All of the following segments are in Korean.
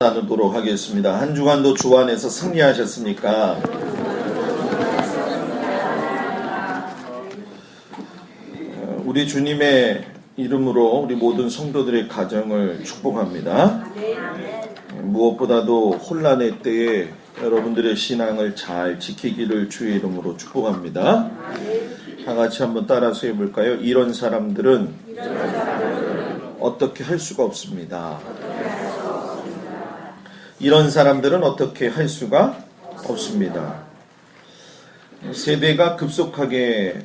나누도록 하겠습니다. 한 주간도 주 안에서 승리하셨습니까? 우리 주님의 이름으로 우리 모든 성도들의 가정을 축복합니다. 무엇보다도 혼란의 때에 여러분들의 신앙을 잘 지키기를 주의 이름으로 축복합니다. 다 같이 한번 따라서 해볼까요? 이런 사람들은 어떻게 할 수가 없습니다. 이런 사람들은 어떻게 할 수가 없습니다. 세대가 급속하게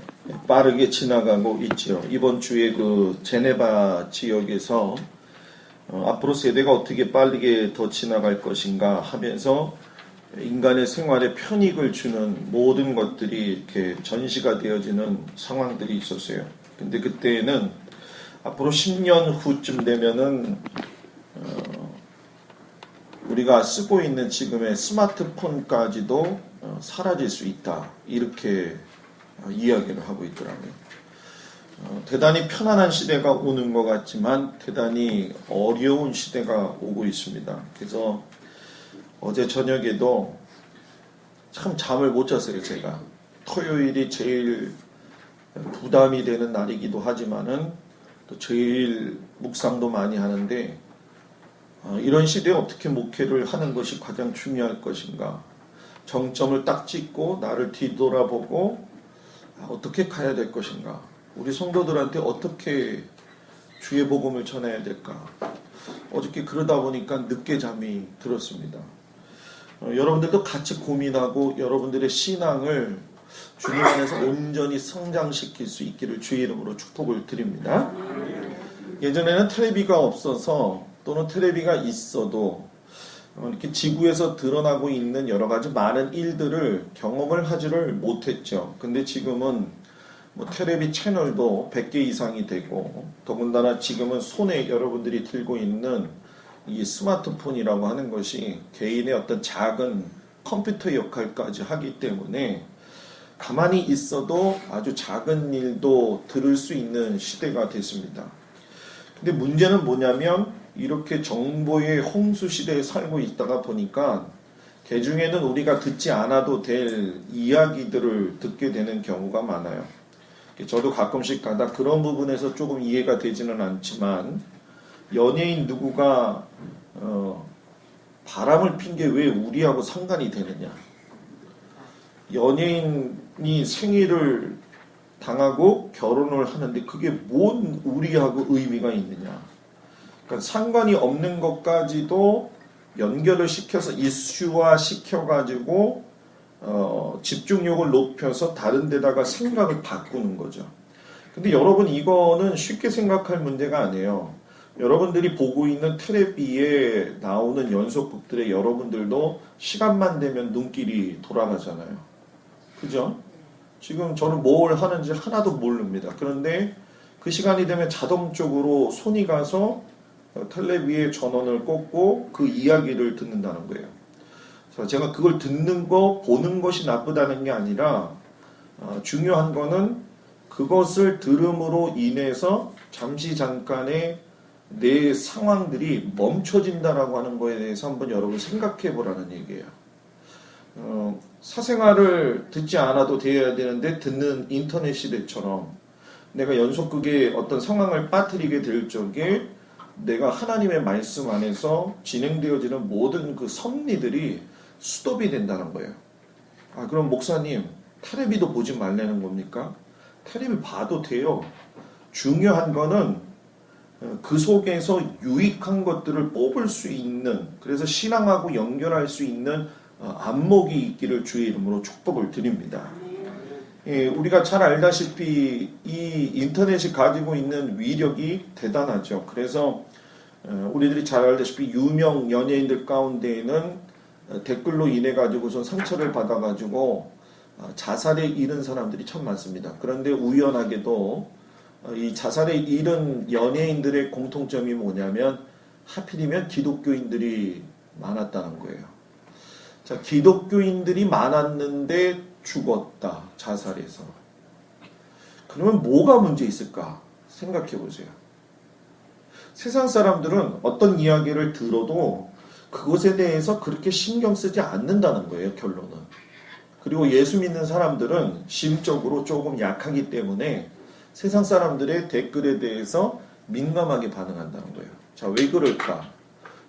빠르게 지나가고 있죠. 이번 주에 그 제네바 지역에서 앞으로 세대가 어떻게 빠르게 더 지나갈 것인가 하면서 인간의 생활에 편익을 주는 모든 것들이 이렇게 전시가 되어지는 상황들이 있었어요. 근데 그때는 앞으로 10년 후쯤 되면은 우리가 쓰고 있는 지금의 스마트폰까지도 사라질 수 있다. 이렇게 이야기를 하고 있더라고요. 대단히 편안한 시대가 오는 것 같지만 대단히 어려운 시대가 오고 있습니다. 그래서 어제 저녁에도 참 잠을 못 잤어요. 제가 토요일이 제일 부담이 되는 날이기도 하지만은 또 제일 묵상도 많이 하는데 이런 시대에 어떻게 목회를 하는 것이 가장 중요할 것인가, 정점을 딱 찍고 나를 뒤돌아보고 어떻게 가야 될 것인가, 우리 성도들한테 어떻게 주의 복음을 전해야 될까. 어저께 그러다 보니까 늦게 잠이 들었습니다. 여러분들도 같이 고민하고 여러분들의 신앙을 주님 안에서 온전히 성장시킬 수 있기를 주의 이름으로 축복을 드립니다. 예전에는 텔레비가 없어서 또는 텔레비가 있어도 이렇게 지구에서 드러나고 있는 여러 가지 많은 일들을 경험을 하지를 못했죠. 근데 지금은 뭐 텔레비 채널도 100개 이상이 되고, 더군다나 지금은 손에 여러분들이 들고 있는 이 스마트폰이라고 하는 것이 개인의 어떤 작은 컴퓨터 역할까지 하기 때문에 가만히 있어도 아주 작은 일도 들을 수 있는 시대가 됐습니다. 근데 문제는 뭐냐면 이렇게 정보의 홍수 시대에 살고 있다가 보니까 개중에는 우리가 듣지 않아도 될 이야기들을 듣게 되는 경우가 많아요. 저도 가끔씩 가다 그런 부분에서 조금 이해가 되지는 않지만, 연예인 누구가 바람을 핀 게 왜 우리하고 상관이 되느냐, 연예인이 생일을 당하고 결혼을 하는데 그게 뭔 우리하고 의미가 있느냐. 그러니까 상관이 없는 것까지도 연결을 시켜서 이슈화 시켜가지고 집중력을 높여서 다른 데다가 생각을 바꾸는 거죠. 근데 여러분, 이거는 쉽게 생각할 문제가 아니에요. 여러분들이 보고 있는 텔레비에 나오는 연속극들에 여러분들도 시간만 되면 눈길이 돌아가잖아요. 그죠? 지금 저는 뭘 하는지 하나도 모릅니다. 그런데 그 시간이 되면 자동적으로 손이 가서 텔레비에 전원을 꽂고 그 이야기를 듣는다는 거예요. 제가 그걸 듣는 거, 보는 것이 나쁘다는 게 아니라 중요한 거는 그것을 들음으로 인해서 잠시 잠깐의 내 상황들이 멈춰진다라고 하는 거에 대해서 한번 여러분 생각해 보라는 얘기예요. 사생활을 듣지 않아도 되어야 되는데 듣는 인터넷 시대처럼 내가 연속극의 어떤 상황을 빠뜨리게 될 적에 내가 하나님의 말씀 안에서 진행되어지는 모든 그 섭리들이 스톱이 된다는 거예요. 그럼 목사님, 텔레비도 보지 말라는 겁니까? 텔레비 봐도 돼요. 중요한 거는 그 속에서 유익한 것들을 뽑을 수 있는, 그래서 신앙하고 연결할 수 있는 안목이 있기를 주의 이름으로 축복을 드립니다. 우리가 잘 알다시피 이 인터넷이 가지고 있는 위력이 대단하죠. 그래서 우리들이 잘 알다시피 유명 연예인들 가운데에는 댓글로 인해 가지고선 상처를 받아 가지고 자살에 이른 사람들이 참 많습니다. 그런데 우연하게도 이 자살에 이른 연예인들의 공통점이 뭐냐면 하필이면 기독교인들이 많았다는 거예요. 자, 기독교인들이 많았는데 죽었다, 자살해서. 그러면 뭐가 문제 있을까 생각해 보세요. 세상 사람들은 어떤 이야기를 들어도 그것에 대해서 그렇게 신경 쓰지 않는다는 거예요, 결론은. 그리고 예수 믿는 사람들은 심적으로 조금 약하기 때문에 세상 사람들의 댓글에 대해서 민감하게 반응한다는 거예요. 자, 왜 그럴까?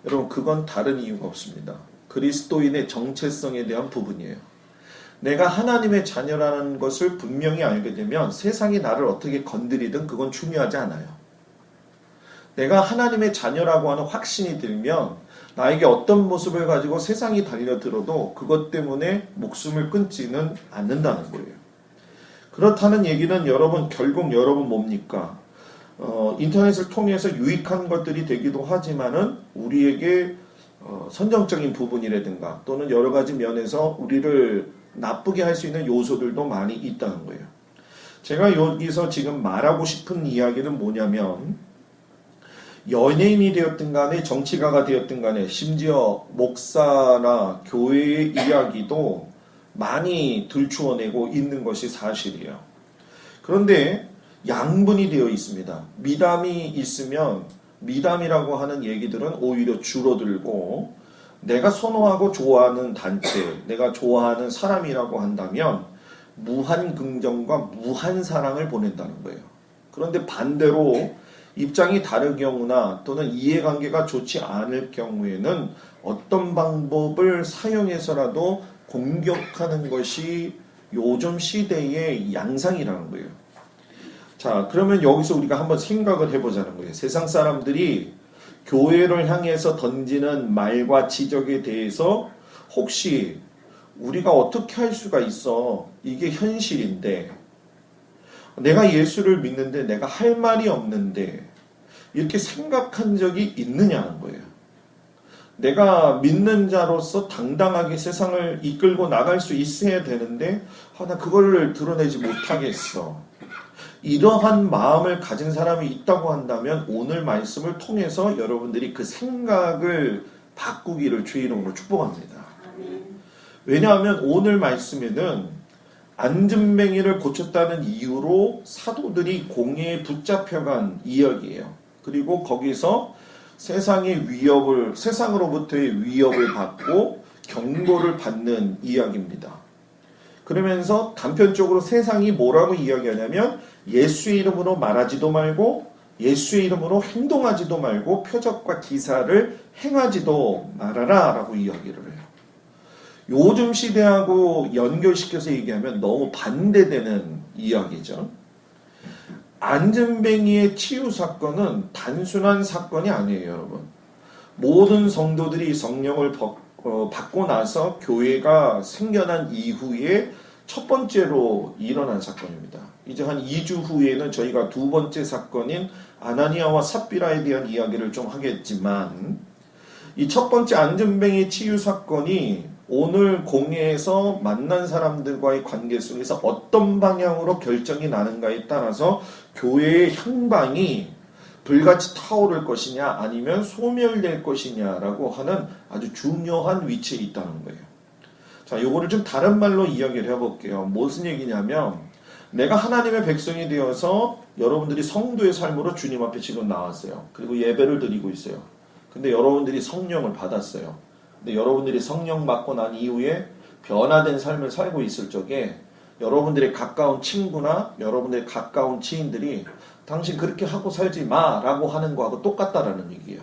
여러분, 그건 다른 이유가 없습니다. 그리스도인의 정체성에 대한 부분이에요. 내가 하나님의 자녀라는 것을 분명히 알게 되면 세상이 나를 어떻게 건드리든 그건 중요하지 않아요. 내가 하나님의 자녀라고 하는 확신이 들면 나에게 어떤 모습을 가지고 세상이 달려들어도 그것 때문에 목숨을 끊지는 않는다는 거예요. 그렇다는 얘기는 여러분, 결국 여러분 뭡니까? 인터넷을 통해서 유익한 것들이 되기도 하지만은 우리에게 선정적인 부분이라든가 또는 여러 가지 면에서 우리를 나쁘게 할 수 있는 요소들도 많이 있다는 거예요. 제가 여기서 지금 말하고 싶은 이야기는 뭐냐면, 연예인이 되었든 간에 정치가가 되었든 간에 심지어 목사나 교회의 이야기도 많이 들추어내고 있는 것이 사실이에요. 그런데 양분이 되어 있습니다. 미담이 있으면 미담이라고 하는 얘기들은 오히려 줄어들고, 내가 선호하고 좋아하는 단체, 내가 좋아하는 사람이라고 한다면 무한 긍정과 무한 사랑을 보낸다는 거예요. 그런데 반대로 입장이 다른 경우나 또는 이해관계가 좋지 않을 경우에는 어떤 방법을 사용해서라도 공격하는 것이 요즘 시대의 양상이라는 거예요. 자, 그러면 여기서 우리가 한번 생각을 해보자는 거예요. 세상 사람들이 교회를 향해서 던지는 말과 지적에 대해서 혹시 우리가 어떻게 할 수가 있어? 이게 현실인데, 내가 예수를 믿는데 내가 할 말이 없는데 이렇게 생각한 적이 있느냐는 거예요. 내가 믿는 자로서 당당하게 세상을 이끌고 나갈 수 있어야 되는데 나 그거를 드러내지 못하겠어. 이러한 마음을 가진 사람이 있다고 한다면 오늘 말씀을 통해서 여러분들이 그 생각을 바꾸기를 주의 이름으로 축복합니다. 왜냐하면 오늘 말씀에는 안진뱅이를 고쳤다는 이유로 사도들이 공회에 붙잡혀간 이야기예요. 그리고 거기서 세상으로부터의 위협을 받고 경고를 받는 이야기입니다. 그러면서 단편적으로 세상이 뭐라고 이야기하냐면 예수의 이름으로 말하지도 말고 예수의 이름으로 행동하지도 말고 표적과 기사를 행하지도 말아라 라고 이야기를 해요. 요즘 시대하고 연결시켜서 얘기하면 너무 반대되는 이야기죠. 안진뱅이의 치유 사건은 단순한 사건이 아니에요, 여러분. 모든 성도들이 성령을 받고 나서 교회가 생겨난 이후에 첫 번째로 일어난 사건입니다. 이제 한 2주 후에는 저희가 두 번째 사건인 아나니아와 삽비라에 대한 이야기를 좀 하겠지만, 이 첫 번째 안진뱅이 치유 사건이 오늘 공회에서 만난 사람들과의 관계 속에서 어떤 방향으로 결정이 나는가에 따라서 교회의 향방이 불같이 타오를 것이냐 아니면 소멸될 것이냐라고 하는 아주 중요한 위치에 있다는 거예요. 자, 요거를 좀 다른 말로 이야기를 해볼게요. 무슨 얘기냐면, 내가 하나님의 백성이 되어서 여러분들이 성도의 삶으로 주님 앞에 지금 나왔어요. 그리고 예배를 드리고 있어요. 근데 여러분들이 성령을 받았어요. 근데 여러분들이 성령 받고 난 이후에 변화된 삶을 살고 있을 적에 여러분들의 가까운 친구나 여러분들의 가까운 지인들이 당신 그렇게 하고 살지 마 라고 하는 거하고 똑같다라는 얘기예요.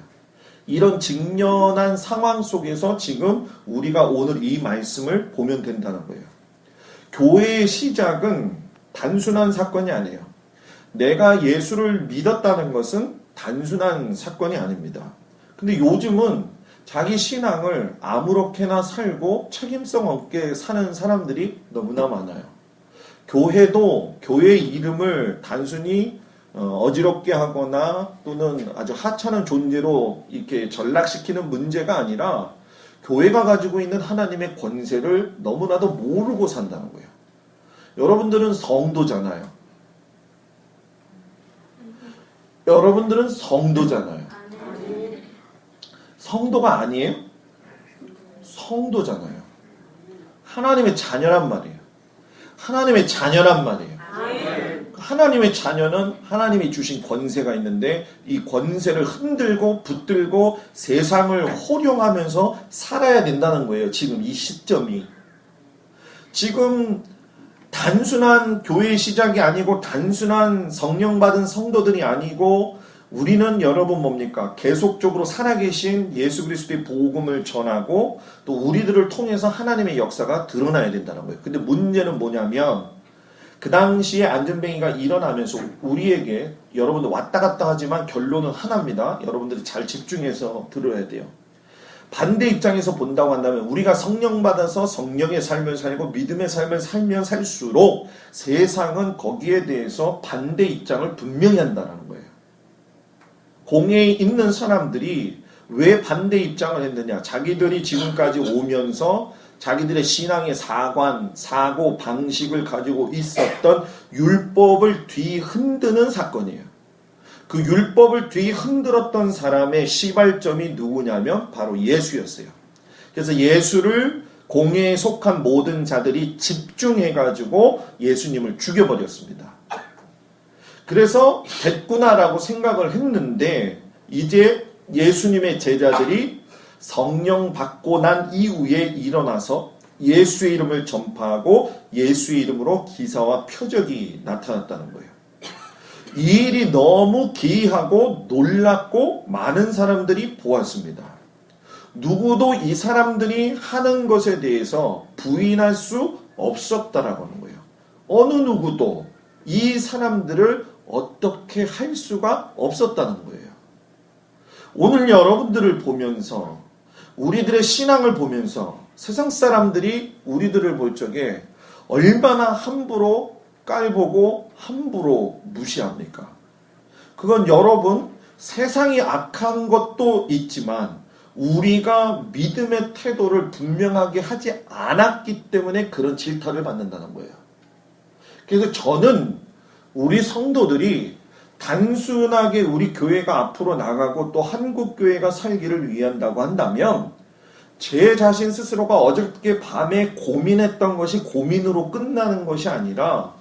이런 직면한 상황 속에서 지금 우리가 오늘 이 말씀을 보면 된다는 거예요. 교회의 시작은 단순한 사건이 아니에요. 내가 예수를 믿었다는 것은 단순한 사건이 아닙니다. 근데 요즘은 자기 신앙을 아무렇게나 살고 책임성 없게 사는 사람들이 너무나 많아요. 교회도 교회의 이름을 단순히 어지럽게 하거나 또는 아주 하찮은 존재로 이렇게 전락시키는 문제가 아니라 교회가 가지고 있는 하나님의 권세를 너무나도 모르고 산다는 거예요. 여러분들은 성도잖아요. 여러분들은 성도잖아요. 성도가 아니에요? 성도잖아요. 하나님의 자녀란 말이에요. 하나님의 자녀란 말이에요. 하나님의 자녀는 하나님이 주신 권세가 있는데 이 권세를 흔들고 붙들고 세상을 호령하면서 살아야 된다는 거예요. 지금 이 시점이. 지금 단순한 교회의 시작이 아니고 단순한 성령 받은 성도들이 아니고 우리는 여러분 뭡니까? 계속적으로 살아계신 예수 그리스도의 복음을 전하고 또 우리들을 통해서 하나님의 역사가 드러나야 된다는 거예요. 근데 문제는 뭐냐면 그 당시에 안전뱅이가 일어나면서 우리에게 여러분들 왔다 갔다 하지만 결론은 하나입니다. 여러분들이 잘 집중해서 들어야 돼요. 반대 입장에서 본다고 한다면 우리가 성령 받아서 성령의 삶을 살고 믿음의 삶을 살면 살수록 세상은 거기에 대해서 반대 입장을 분명히 한다는 거예요. 공회에 있는 사람들이 왜 반대 입장을 했느냐? 자기들이 지금까지 오면서 자기들의 신앙의 사고, 방식을 가지고 있었던 율법을 뒤흔드는 사건이에요. 그 율법을 뒤흔들었던 사람의 시발점이 누구냐면 바로 예수였어요. 그래서 예수를 공회에 속한 모든 자들이 집중해가지고 예수님을 죽여버렸습니다. 그래서 됐구나라고 생각을 했는데 이제 예수님의 제자들이 성령 받고 난 이후에 일어나서 예수의 이름을 전파하고 예수의 이름으로 기사와 표적이 나타났다는 거예요. 이 일이 너무 기이하고 놀랍고 많은 사람들이 보았습니다. 누구도 이 사람들이 하는 것에 대해서 부인할 수 없었다라고 하는 거예요. 어느 누구도 이 사람들을 어떻게 할 수가 없었다는 거예요. 오늘 여러분들을 보면서 우리들의 신앙을 보면서 세상 사람들이 우리들을 볼 적에 얼마나 함부로 깔보고 함부로 무시합니까? 그건 여러분 세상이 악한 것도 있지만 우리가 믿음의 태도를 분명하게 하지 않았기 때문에 그런 질타를 받는다는 거예요. 그래서 저는 우리 성도들이 단순하게 우리 교회가 앞으로 나가고 또 한국교회가 살기를 위한다고 한다면 제 자신 스스로가 어저께 밤에 고민했던 것이 고민으로 끝나는 것이 아니라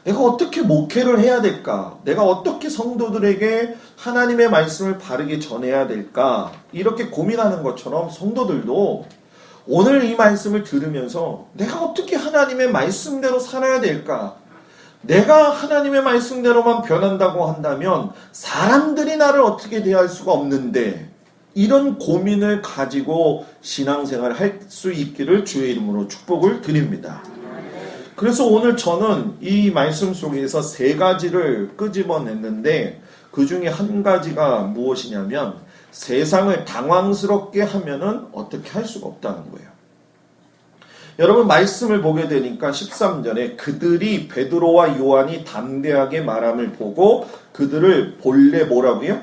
내가 어떻게 목회를 해야 될까? 내가 어떻게 성도들에게 하나님의 말씀을 바르게 전해야 될까? 이렇게 고민하는 것처럼 성도들도 오늘 이 말씀을 들으면서 내가 어떻게 하나님의 말씀대로 살아야 될까? 내가 하나님의 말씀대로만 변한다고 한다면 사람들이 나를 어떻게 대할 수가 없는데 이런 고민을 가지고 신앙생활을 할 수 있기를 주의 이름으로 축복을 드립니다. 그래서 오늘 저는 이 말씀 속에서 세 가지를 끄집어냈는데 그 중에 한 가지가 무엇이냐면 세상을 당황스럽게 하면은 어떻게 할 수가 없다는 거예요. 여러분 말씀을 보게 되니까 13절에 그들이 베드로와 요한이 담대하게 말함을 보고 그들을 본래 뭐라고요?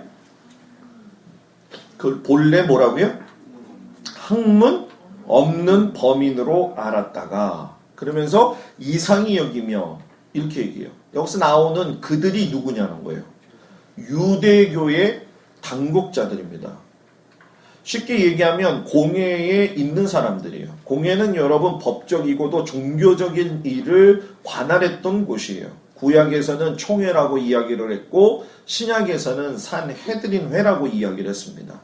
학문 없는 범인으로 알았다가 그러면서 이상히 여기며 이렇게 얘기해요. 여기서 나오는 그들이 누구냐는 거예요. 유대교의 당국자들입니다. 쉽게 얘기하면 공회에 있는 사람들이에요. 공회는 여러분 법적이고도 종교적인 일을 관할했던 곳이에요. 구약에서는 총회라고 이야기를 했고 신약에서는 산헤드린회라고 이야기를 했습니다.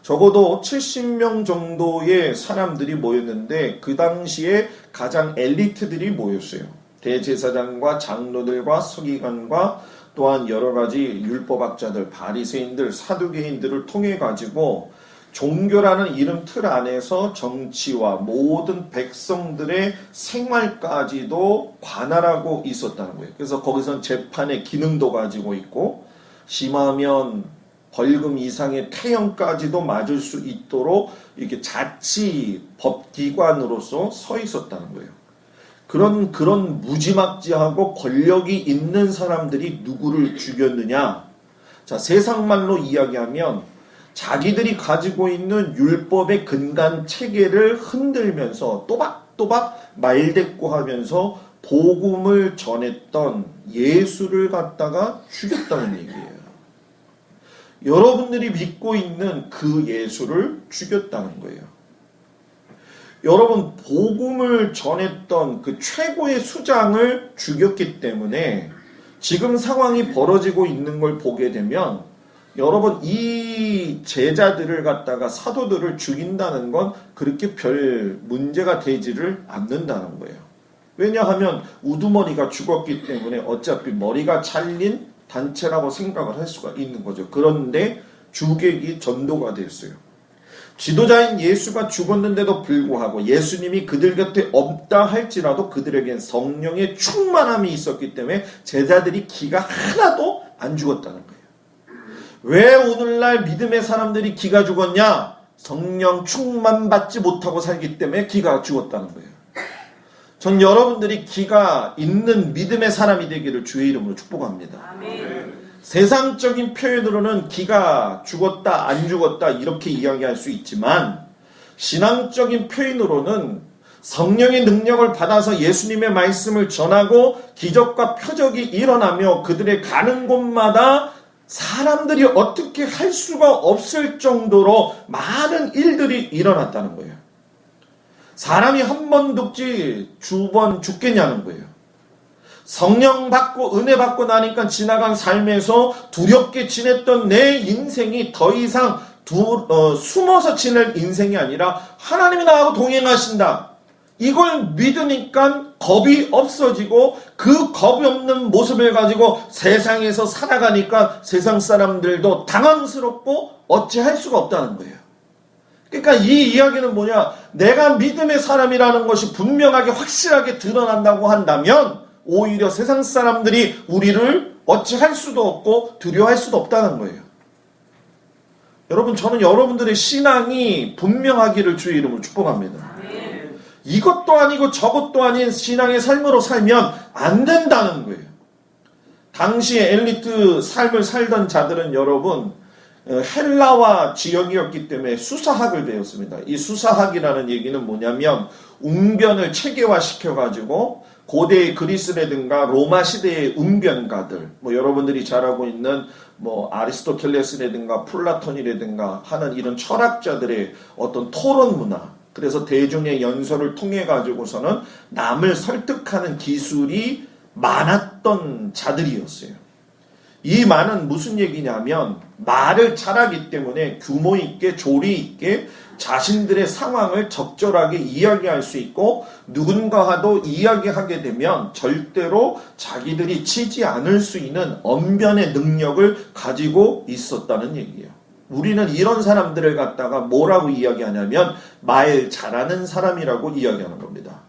적어도 70명 정도의 사람들이 모였는데 그 당시에 가장 엘리트들이 모였어요. 대제사장과 장로들과 서기관과 또한 여러 가지 율법학자들, 바리새인들, 사두개인들을 통해 가지고 종교라는 이름 틀 안에서 정치와 모든 백성들의 생활까지도 관할하고 있었다는 거예요. 그래서 거기선 재판의 기능도 가지고 있고 심하면 벌금 이상의 태형까지도 맞을 수 있도록 이렇게 자치 법기관으로서 서 있었다는 거예요. 그런 무지막지하고 권력이 있는 사람들이 누구를 죽였느냐? 자, 세상말로 이야기하면 자기들이 가지고 있는 율법의 근간 체계를 흔들면서 또박또박 말대꾸하면서 복음을 전했던 예수를 갖다가 죽였다는 얘기예요. 여러분들이 믿고 있는 그 예수를 죽였다는 거예요. 여러분 복음을 전했던 그 최고의 수장을 죽였기 때문에 지금 상황이 벌어지고 있는 걸 보게 되면 여러분 이 제자들을 갖다가 사도들을 죽인다는 건 그렇게 별 문제가 되지를 않는다는 거예요. 왜냐하면 우두머리가 죽었기 때문에 어차피 머리가 잘린 단체라고 생각을 할 수가 있는 거죠. 그런데 주객이 전도가 됐어요. 지도자인 예수가 죽었는데도 불구하고 예수님이 그들 곁에 없다 할지라도 그들에겐 성령의 충만함이 있었기 때문에 제자들이 기가 하나도 안 죽었다는 거예요. 왜 오늘날 믿음의 사람들이 기가 죽었냐? 성령 충만받지 못하고 살기 때문에 기가 죽었다는 거예요. 전 여러분들이 기가 있는 믿음의 사람이 되기를 주의 이름으로 축복합니다. 아멘. 세상적인 표현으로는 기가 죽었다 안 죽었다 이렇게 이야기할 수 있지만 신앙적인 표현으로는 성령의 능력을 받아서 예수님의 말씀을 전하고 기적과 표적이 일어나며 그들의 가는 곳마다 사람들이 어떻게 할 수가 없을 정도로 많은 일들이 일어났다는 거예요. 사람이 한 번 죽지 두 번 죽겠냐는 거예요. 성령 받고 은혜 받고 나니까 지나간 삶에서 두렵게 지냈던 내 인생이 더 이상 숨어서 지낼 인생이 아니라 하나님이 나하고 동행하신다. 이걸 믿으니까 겁이 없어지고 그 겁이 없는 모습을 가지고 세상에서 살아가니까 세상 사람들도 당황스럽고 어찌할 수가 없다는 거예요. 그러니까 이 이야기는 뭐냐? 내가 믿음의 사람이라는 것이 분명하게 확실하게 드러난다고 한다면 오히려 세상 사람들이 우리를 어찌할 수도 없고 두려워할 수도 없다는 거예요. 여러분, 저는 여러분들의 신앙이 분명하기를 주의 이름으로 축복합니다. 이것도 아니고 저것도 아닌 신앙의 삶으로 살면 안 된다는 거예요. 당시에 엘리트 삶을 살던 자들은 여러분 헬라와 지역이었기 때문에 수사학을 배웠습니다. 이 수사학이라는 얘기는 뭐냐면 웅변을 체계화시켜가지고 고대의 그리스라든가 로마 시대의 웅변가들, 여러분들이 잘 알고 있는 아리스토텔레스라든가 플라톤이라든가 하는 이런 철학자들의 어떤 토론 문화, 그래서 대중의 연설을 통해 가지고서는 남을 설득하는 기술이 많았던 자들이었어요. 이 말은 무슨 얘기냐면 말을 잘하기 때문에 규모 있게 조리 있게 자신들의 상황을 적절하게 이야기할 수 있고 누군가와도 이야기하게 되면 절대로 자기들이 치지 않을 수 있는 언변의 능력을 가지고 있었다는 얘기예요. 우리는 이런 사람들을 갖다가 뭐라고 이야기하냐면 말 잘하는 사람이라고 이야기하는 겁니다.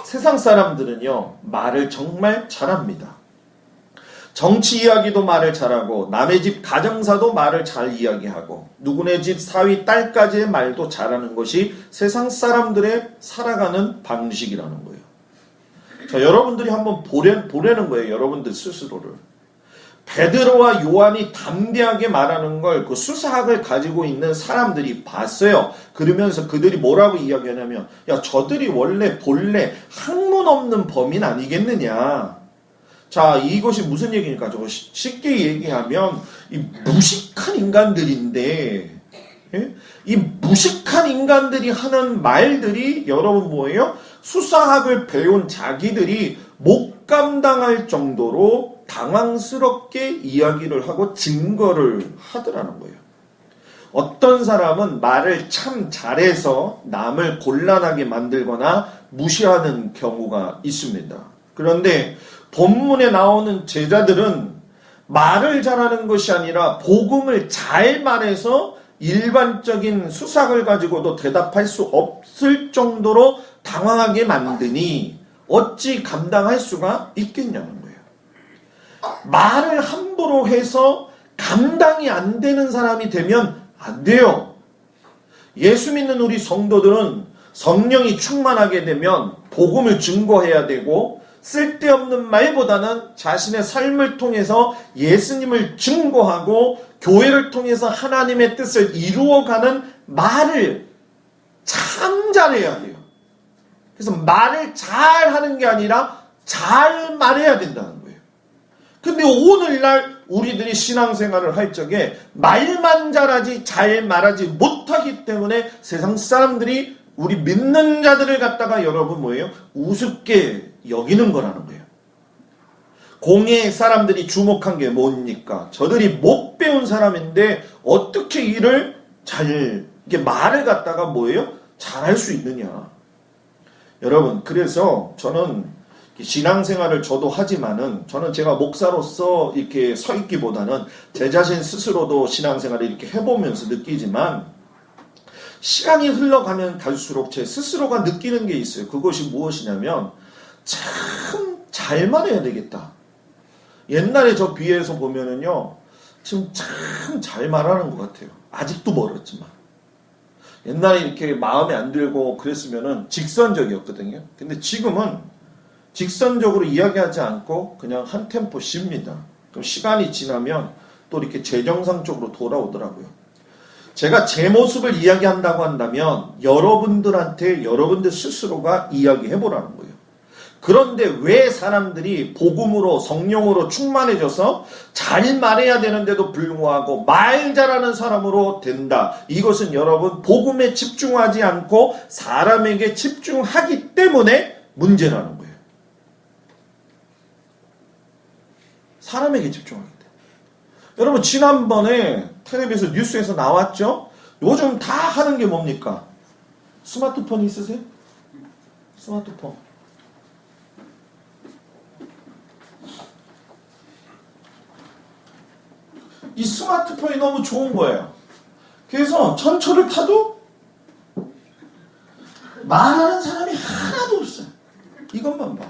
세상 사람들은요, 말을 정말 잘합니다. 정치 이야기도 말을 잘하고 남의 집 가정사도 말을 잘 이야기하고 누구네 집 사위 딸까지의 말도 잘하는 것이 세상 사람들의 살아가는 방식이라는 거예요. 자, 여러분들이 한번 보려는 거예요. 여러분들 스스로를. 베드로와 요한이 담대하게 말하는 걸 그 수사학을 가지고 있는 사람들이 봤어요. 그러면서 그들이 뭐라고 이야기하냐면 야, 저들이 본래 학문 없는 범인 아니겠느냐. 자, 이것이 무슨 얘기니까 저거 쉽게 얘기하면 이 무식한 인간들인데, 예? 이 무식한 인간들이 하는 말들이 여러분 뭐예요? 수사학을 배운 자기들이 못 감당할 정도로 당황스럽게 이야기를 하고 증거를 하더라는 거예요. 어떤 사람은 말을 참 잘해서 남을 곤란하게 만들거나 무시하는 경우가 있습니다. 그런데 본문에 나오는 제자들은 말을 잘하는 것이 아니라 복음을 잘 말해서 일반적인 수사학을 가지고도 대답할 수 없을 정도로 당황하게 만드니 어찌 감당할 수가 있겠냐는 거예요. 말을 함부로 해서 감당이 안 되는 사람이 되면 안 돼요. 예수 믿는 우리 성도들은 성령이 충만하게 되면 복음을 증거해야 되고 쓸데없는 말보다는 자신의 삶을 통해서 예수님을 증거하고 교회를 통해서 하나님의 뜻을 이루어가는 말을 참 잘해야 돼요. 그래서 말을 잘하는 게 아니라 잘 말해야 된다는 거예요. 근데 오늘날 우리들이 신앙생활을 할 적에 말만 잘하지 잘 말하지 못하기 때문에 세상 사람들이 우리 믿는 자들을 갖다가 여러분 뭐예요? 우습게 여기는 거라는 거예요. 공예 사람들이 주목한 게 뭡니까? 저들이 못 배운 사람인데 어떻게 이를 잘 이게 말을 갖다가 뭐예요? 잘할 수 있느냐. 여러분, 그래서 저는 신앙생활을 저도 하지만은 저는 제가 목사로서 이렇게 서 있기보다는 제 자신 스스로도 신앙생활을 이렇게 해보면서 느끼지만 시간이 흘러가면 갈수록 제 스스로가 느끼는 게 있어요. 그것이 무엇이냐면 참 잘 말해야 되겠다. 옛날에 저 비해서 보면은요, 지금 참 잘 말하는 것 같아요. 아직도 멀었지만. 옛날에 이렇게 마음에 안 들고 그랬으면은 직선적이었거든요. 근데 지금은 직선적으로 이야기하지 않고 그냥 한 템포 쉽니다. 그럼 시간이 지나면 또 이렇게 재정상 쪽으로 돌아오더라고요. 제가 제 모습을 이야기한다고 한다면 여러분들한테 여러분들 스스로가 이야기해보라는 거예요. 그런데 왜 사람들이 복음으로 성령으로 충만해져서 잘 말해야 되는데도 불구하고 말 잘하는 사람으로 된다. 이것은 여러분 복음에 집중하지 않고 사람에게 집중하기 때문에 문제라는 거예요. 사람에게 집중하기 때문에. 여러분 지난번에 텔레비에서 뉴스에서 나왔죠? 요즘 다 하는 게 뭡니까? 스마트폰 있으세요? 스마트폰. 이 스마트폰이 너무 좋은 거예요. 그래서 전철을 타도 말하는 사람이 하나도 없어요. 이것만 봐.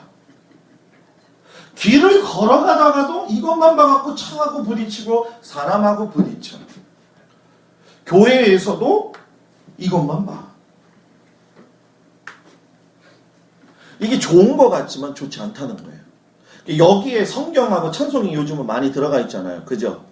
길을 걸어가다가도 이것만 봐갖고 차하고 부딪히고 사람하고 부딪혀. 교회에서도 이것만 봐. 이게 좋은 것 같지만 좋지 않다는 거예요. 여기에 성경하고 찬송이 요즘은 많이 들어가 있잖아요. 그죠?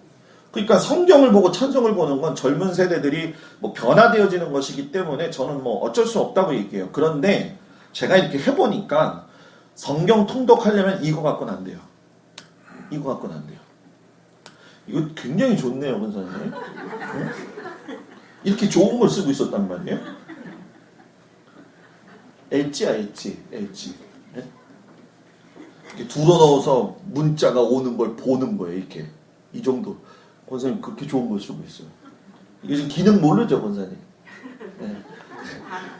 그러니까 성경을 보고 찬송을 보는 건 젊은 세대들이 뭐 변화되어지는 것이기 때문에 저는 뭐 어쩔 수 없다고 얘기해요. 그런데 제가 이렇게 해보니까 성경 통독하려면 이거 갖고는 안 돼요. 이거 갖고는 안 돼요. 이거 굉장히 좋네요, 권사님. 응? 이렇게 좋은 걸 쓰고 있었단 말이에요. 엣지야, 엣지. 네? 이렇게 둘러 넣어서 문자가 오는 걸 보는 거예요, 이렇게. 이 정도. 권사님 그렇게 좋은 걸 쓰고 있어요. 이게 지금 기능 모르죠, 권사님? 네.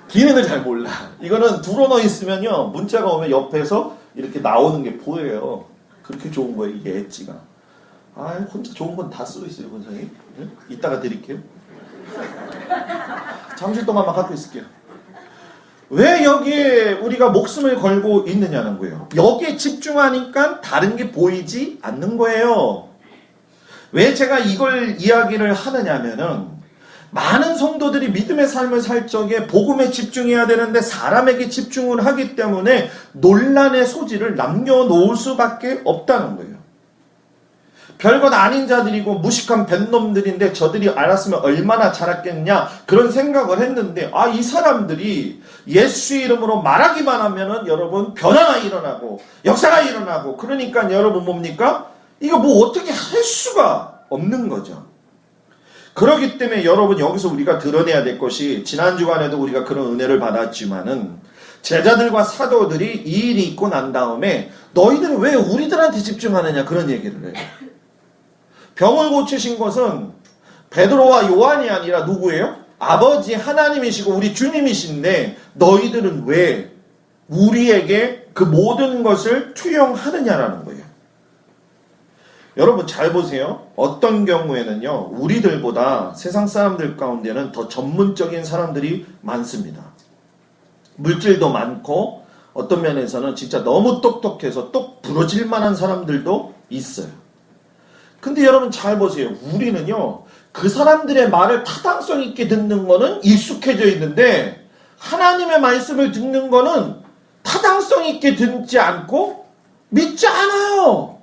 기능을 잘 몰라. 이거는 둘러넣어 있으면요, 문자가 오면 옆에서 이렇게 나오는 게 보여요. 그렇게 좋은 거예요, 이게 엣지가. 아, 혼자 좋은 건 다 쓰고 있어요, 권사님. 네? 이따가 드릴게요. 잠시 동안만 갖고 있을게요. 왜 여기에 우리가 목숨을 걸고 있느냐는 거예요. 여기에 집중하니까 다른 게 보이지 않는 거예요. 왜 제가 이걸 이야기를 하느냐면은 많은 성도들이 믿음의 삶을 살 적에 복음에 집중해야 되는데 사람에게 집중을 하기 때문에 논란의 소지를 남겨놓을 수밖에 없다는 거예요. 별것 아닌 자들이고 무식한 뱃놈들인데 저들이 알았으면 얼마나 잘했겠냐 그런 생각을 했는데 이 사람들이 예수 이름으로 말하기만 하면은 여러분 변화가 일어나고 역사가 일어나고 그러니까 여러분 뭡니까? 이거 뭐 어떻게 할 수가 없는 거죠. 그렇기 때문에 여러분 여기서 우리가 드러내야 될 것이 지난 주간에도 우리가 그런 은혜를 받았지만은 제자들과 사도들이 이 일이 있고 난 다음에 너희들은 왜 우리들한테 집중하느냐 그런 얘기를 해요. 병을 고치신 것은 베드로와 요한이 아니라 누구예요? 아버지 하나님이시고 우리 주님이신데 너희들은 왜 우리에게 그 모든 것을 투영하느냐라는 거예요. 여러분 잘 보세요. 어떤 경우에는요, 우리들보다 세상 사람들 가운데는 더 전문적인 사람들이 많습니다. 물질도 많고 어떤 면에서는 진짜 너무 똑똑해서 똑 부러질 만한 사람들도 있어요. 근데 여러분 잘 보세요. 우리는요, 그 사람들의 말을 타당성 있게 듣는 거는 익숙해져 있는데 하나님의 말씀을 듣는 거는 타당성 있게 듣지 않고 믿지 않아요.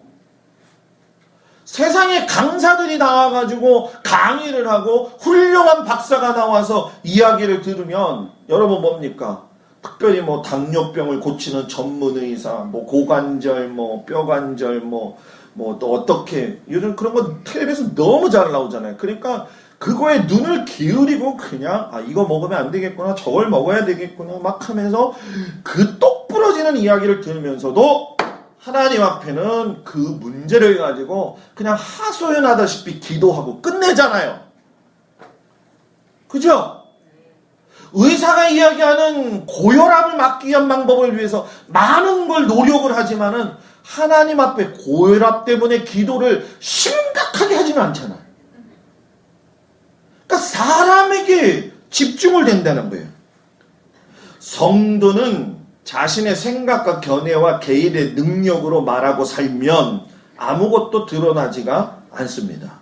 세상에 강사들이 나와가지고 강의를 하고 훌륭한 박사가 나와서 이야기를 들으면 여러분 뭡니까? 특별히 뭐 당뇨병을 고치는 전문의사, 뭐 고관절, 뭐 뼈관절, 뭐 또 어떻게 요즘 그런 거 텔레비에서 너무 잘 나오잖아요. 그러니까 그거에 눈을 기울이고 그냥 이거 먹으면 안 되겠구나, 저걸 먹어야 되겠구나 막 하면서 그 똑 부러지는 이야기를 들으면서도 하나님 앞에는 그 문제를 가지고 그냥 하소연하다시피 기도하고 끝내잖아요. 그죠? 의사가 이야기하는 고혈압을 막기 위한 방법을 위해서 많은 걸 노력을 하지만은 하나님 앞에 고혈압 때문에 기도를 심각하게 하지는 않잖아요. 그러니까 사람에게 집중을 된다는 거예요. 성도는 자신의 생각과 견해와 개인의 능력으로 말하고 살면 아무것도 드러나지가 않습니다.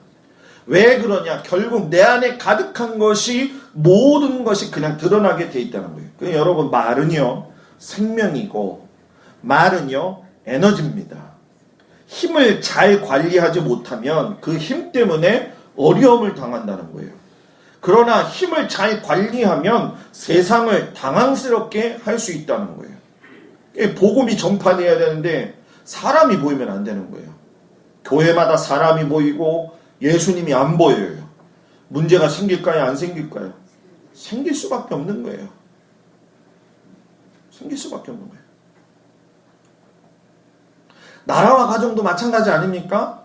왜 그러냐? 결국 내 안에 가득한 것이 모든 것이 그냥 드러나게 돼 있다는 거예요. 그러니까 여러분, 말은요 생명이고 말은요 에너지입니다. 힘을 잘 관리하지 못하면 그 힘 때문에 어려움을 당한다는 거예요. 그러나 힘을 잘 관리하면 세상을 당황스럽게 할 수 있다는 거예요. 복음이 전파되어야 되는데 사람이 보이면 안 되는 거예요. 교회마다 사람이 보이고 예수님이 안 보여요. 문제가 생길까요? 안 생길까요? 생길 수밖에 없는 거예요. 생길 수밖에 없는 거예요. 나라와 가정도 마찬가지 아닙니까?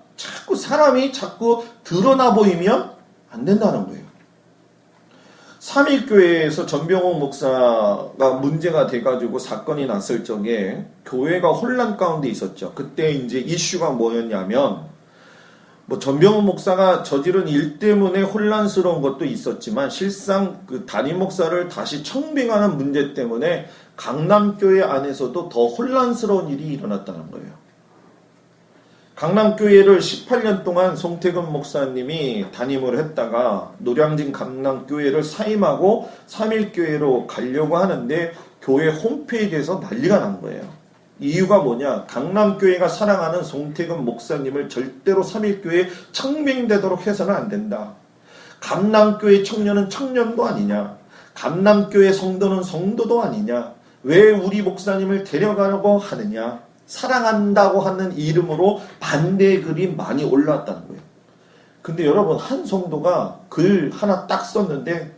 사람이 자꾸 드러나 보이면 안 된다는 거예요. 3.1교회에서 전병옥 목사가 문제가 돼가지고 사건이 났을 적에 교회가 혼란 가운데 있었죠. 그때 이제 이슈가 뭐였냐면, 전병옥 목사가 저지른 일 때문에 혼란스러운 것도 있었지만 실상 그 담임 목사를 다시 청빙하는 문제 때문에 강남교회 안에서도 더 혼란스러운 일이 일어났다는 거예요. 강남교회를 18년 동안 송태근 목사님이 담임을 했다가 노량진 강남교회를 사임하고 3.1교회로 가려고 하는데 교회 홈페이지에서 난리가 난 거예요. 이유가 뭐냐? 강남교회가 사랑하는 송태근 목사님을 절대로 3.1교회에 청빙되도록 해서는 안 된다. 강남교회 청년은 청년도 아니냐? 강남교회 성도는 성도도 아니냐? 왜 우리 목사님을 데려가려고 하느냐? 사랑한다고 하는 이름으로 반대의 글이 많이 올라왔다는 거예요. 근데 여러분, 한 성도가 글 하나 딱 썼는데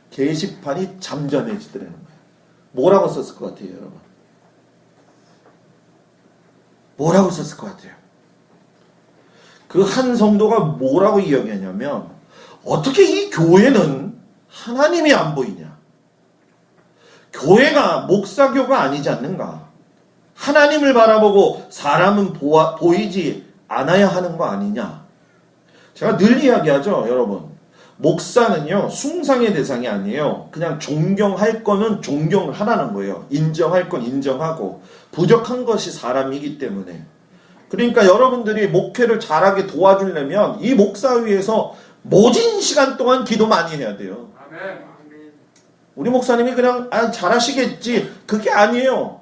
게시판이 잠잠해지더라는 거예요. 뭐라고 썼을 것 같아요, 여러분? 뭐라고 썼을 것 같아요? 그 한 성도가 뭐라고 이야기하냐면, 어떻게 이 교회는 하나님이 안 보이냐? 교회가 목사교가 아니지 않는가? 하나님을 바라보고 사람은 보이지 않아야 하는 거 아니냐? 제가 늘 이야기하죠, 여러분. 목사는요, 숭상의 대상이 아니에요. 그냥 존경할 거는 존경을 하라는 거예요. 인정할 건 인정하고, 부족한 것이 사람이기 때문에. 그러니까 여러분들이 목회를 잘하게 도와주려면 이 목사 위에서 모진 시간 동안 기도 많이 해야 돼요. 우리 목사님이 그냥 잘하시겠지, 그게 아니에요.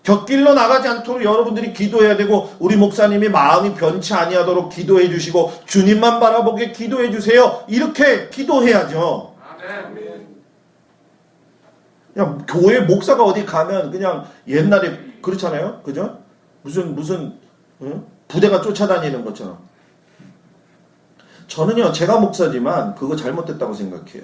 곁길로 나가지 않도록 여러분들이 기도해야 되고, 우리 목사님이 마음이 변치 아니하도록 기도해 주시고 주님만 바라보게 기도해 주세요. 이렇게 기도해야죠. 그냥 교회 목사가 어디 가면 그냥 옛날에 그렇잖아요. 그죠? 무슨 부대가 쫓아다니는 것처럼. 저는요, 제가 목사지만 그거 잘못됐다고 생각해요.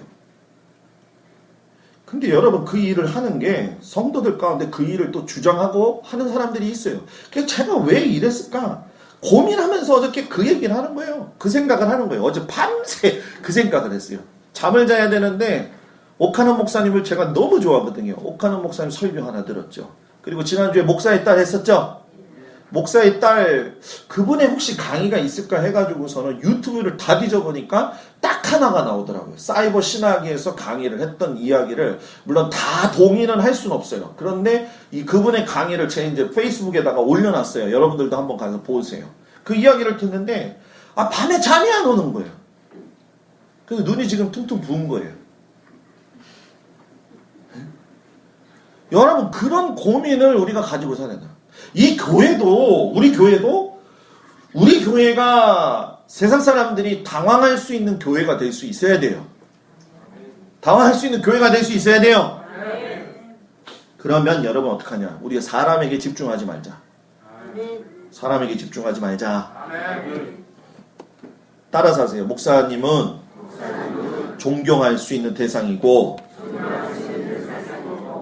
근데 여러분, 그 일을 하는 게 성도들 가운데 그 일을 또 주장하고 하는 사람들이 있어요. 그래서 제가 왜 이랬을까 고민하면서 어저께 그 얘기를 하는 거예요. 그 생각을 하는 거예요. 어제 밤새 그 생각을 했어요. 잠을 자야 되는데 오카노 목사님을 제가 너무 좋아하거든요. 오카노 목사님 설교 하나 들었죠. 그리고 지난주에 목사의 딸 했었죠. 목사의 딸, 그분의 혹시 강의가 있을까 해가지고서는 유튜브를 다 뒤져보니까 딱 하나가 나오더라고요. 사이버 신학에서 강의를 했던 이야기를, 물론 다 동의는 할 수는 없어요. 그런데 그분의 강의를 제 이제 페이스북에다가 올려놨어요. 여러분들도 한번 가서 보세요. 그 이야기를 듣는데 밤에 잠이 안 오는 거예요. 그래서 눈이 지금 퉁퉁 부은 거예요. 여러분, 그런 고민을 우리가 가지고 살아야 돼요. 이 교회도, 우리 교회가 세상 사람들이 당황할 수 있는 교회가 될 수 있어야 돼요. 당황할 수 있는 교회가 될 수 있어야 돼요. 그러면 여러분 어떡하냐? 우리가 사람에게 집중하지 말자. 사람에게 집중하지 말자. 따라서 하세요. 목사님은 존경할 수 있는 대상이고,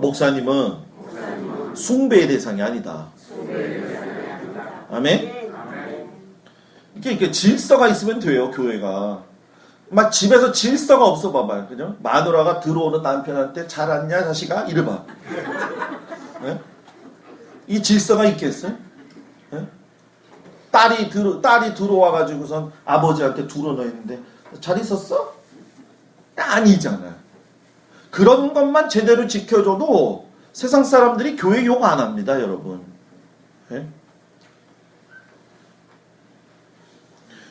목사님은 숭배의 대상이 아니다. 아멘? 이게 질서가 있으면 돼요, 교회가. 막 집에서 질서가 없어 봐봐요. 그죠? 마누라가 들어오는 남편한테 잘 왔냐, 자식아? 이래봐. 네? 이 질서가 있겠어요? 네? 딸이 들어와가지고선 아버지한테 들어놓였는데, 잘 있었어? 아니잖아요. 그런 것만 제대로 지켜줘도 세상 사람들이 교회 욕 안 합니다, 여러분. 네?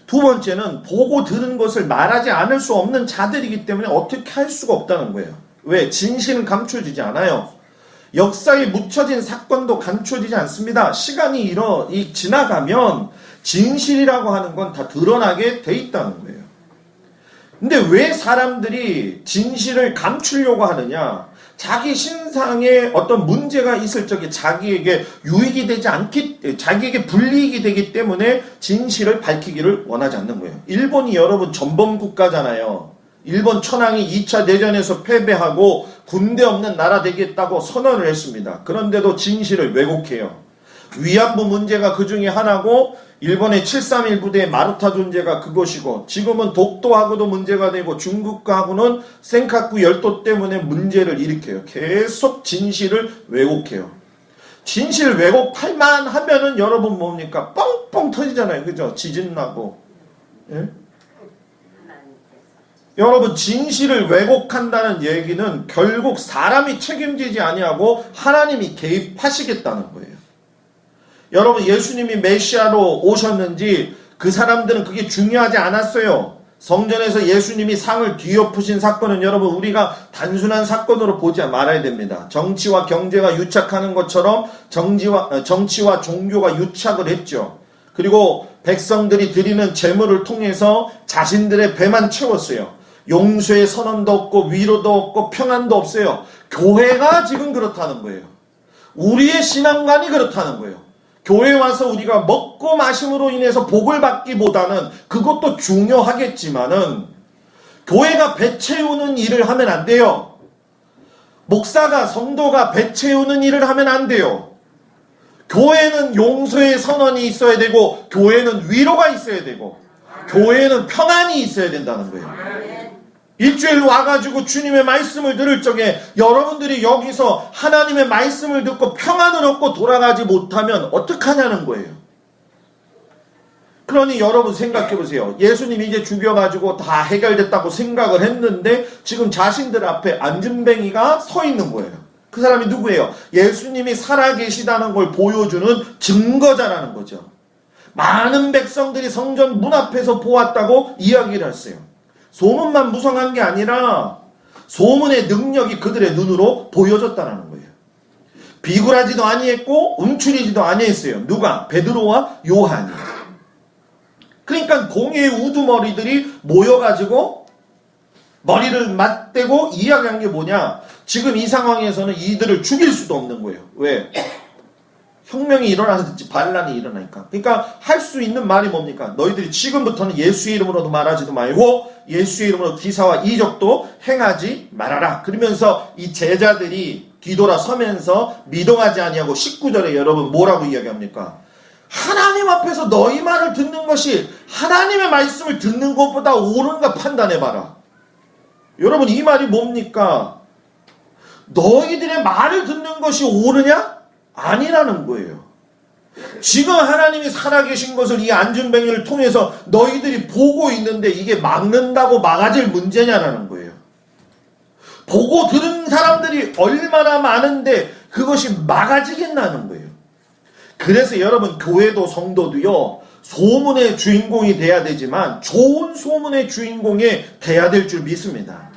두 번째는 보고 들은 것을 말하지 않을 수 없는 자들이기 때문에 어떻게 할 수가 없다는 거예요. 왜? 진실은 감춰지지 않아요. 역사에 묻혀진 사건도 감춰지지 않습니다. 시간이 지나가면 진실이라고 하는 건 다 드러나게 돼 있다는 거예요. 근데 왜 사람들이 진실을 감추려고 하느냐? 자기 신상에 어떤 문제가 있을 적에 자기에게 유익이 되지 자기에게 불이익이 되기 때문에 진실을 밝히기를 원하지 않는 거예요. 일본이 여러분 전범 국가잖아요. 일본 천황이 2차 대전에서 패배하고 군대 없는 나라 되겠다고 선언을 했습니다. 그런데도 진실을 왜곡해요. 위안부 문제가 그 중에 하나고 일본의 731 부대의 마루타 존재가 그것이고 지금은 독도하고도 문제가 되고 중국하고는 센카쿠 열도 때문에 문제를 일으켜요. 계속 진실을 왜곡해요. 진실 왜곡할만 하면은 여러분 뭡니까? 뻥뻥 터지잖아요. 그죠? 지진 나고. 예? 여러분 진실을 왜곡한다는 얘기는 결국 사람이 책임지지 아니하고 하나님이 개입하시겠다는 거예요. 여러분 예수님이 메시아로 오셨는지 그 사람들은 그게 중요하지 않았어요. 성전에서 예수님이 상을 뒤엎으신 사건은 여러분 우리가 단순한 사건으로 보지 말아야 됩니다. 정치와 경제가 유착하는 것처럼 정치와 종교가 유착을 했죠. 그리고 백성들이 드리는 제물을 통해서 자신들의 배만 채웠어요. 용서의 선언도 없고 위로도 없고 평안도 없어요. 교회가 지금 그렇다는 거예요. 우리의 신앙관이 그렇다는 거예요. 교회 와서 우리가 먹고 마심으로 인해서 복을 받기보다는 그것도 중요하겠지만은 교회가 배 채우는 일을 하면 안 돼요. 목사가 성도가 배 채우는 일을 하면 안 돼요. 교회는 용서의 선언이 있어야 되고 교회는 위로가 있어야 되고 교회는 평안이 있어야 된다는 거예요. 일주일 와가지고 주님의 말씀을 들을 적에 여러분들이 여기서 하나님의 말씀을 듣고 평안을 얻고 돌아가지 못하면 어떡하냐는 거예요. 그러니 여러분 생각해 보세요. 예수님이 이제 죽여가지고 다 해결됐다고 생각을 했는데 지금 자신들 앞에 안진뱅이가 서 있는 거예요. 그 사람이 누구예요? 예수님이 살아계시다는 걸 보여주는 증거자라는 거죠. 많은 백성들이 성전 문 앞에서 보았다고 이야기를 했어요. 소문만 무성한 게 아니라 소문의 능력이 그들의 눈으로 보여졌다는 거예요. 비굴하지도 아니했고 움츠리지도 아니했어요. 누가? 베드로와 요한이. 그러니까 공회의 우두머리들이 모여가지고 머리를 맞대고 이야기한 게 뭐냐? 지금 이 상황에서는 이들을 죽일 수도 없는 거예요. 왜? 혁명이 일어나든지 반란이 일어나니까. 그러니까 할 수 있는 말이 뭡니까? 너희들이 지금부터는 예수의 이름으로도 말하지도 말고 예수의 이름으로 기사와 이적도 행하지 말아라. 그러면서 이 제자들이 뒤돌아서면서 미동하지 아니하고 19절에 여러분 뭐라고 이야기합니까? 하나님 앞에서 너희 말을 듣는 것이 하나님의 말씀을 듣는 것보다 옳은가 판단해봐라. 여러분 이 말이 뭡니까? 너희들의 말을 듣는 것이 옳으냐? 아니라는 거예요. 지금 하나님이 살아계신 것을 이 안진뱅이를 통해서 너희들이 보고 있는데 이게 막는다고 막아질 문제냐라는 거예요. 보고 들은 사람들이 얼마나 많은데 그것이 막아지겠나는 거예요. 그래서 여러분 교회도 성도도요 소문의 주인공이 돼야 되지만 좋은 소문의 주인공이 돼야 될 줄 믿습니다.